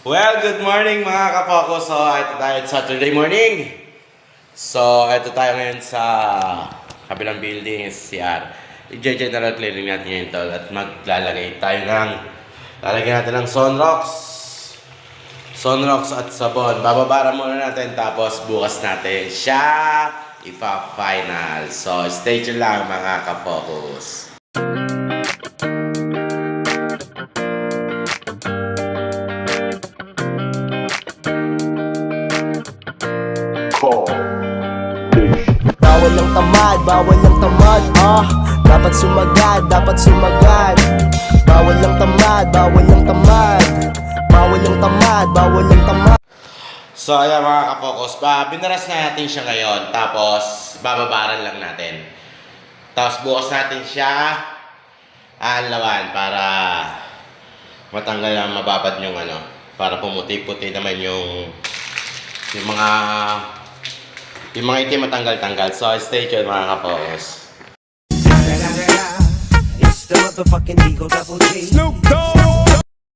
Well, good morning mga kapoko. So, ito tayo Saturday morning. So, ito tayo ngayon sa kabilang building, CR. I-general cleaning natin ngayon tol at maglalagay tayo lalagyan natin ng Sunrocks at sabon. Bababara muna natin tapos bukas natin siya ipa-final. So, stay tuned lang mga kapokos. Bawal ang tamad, dapat sumagad Bawal ang tamad So, ayan mga kapokos, binaras na natin siya ngayon, tapos bababaran lang natin. Tapos bukas natin siya aanlawan para matanggal ang mababad yung para pumuti-puti naman yung mga itim matanggal-tanggal. So, stay tuned mga kapokos. It's the motherfucking Eagle Double G. Snoop Dogg.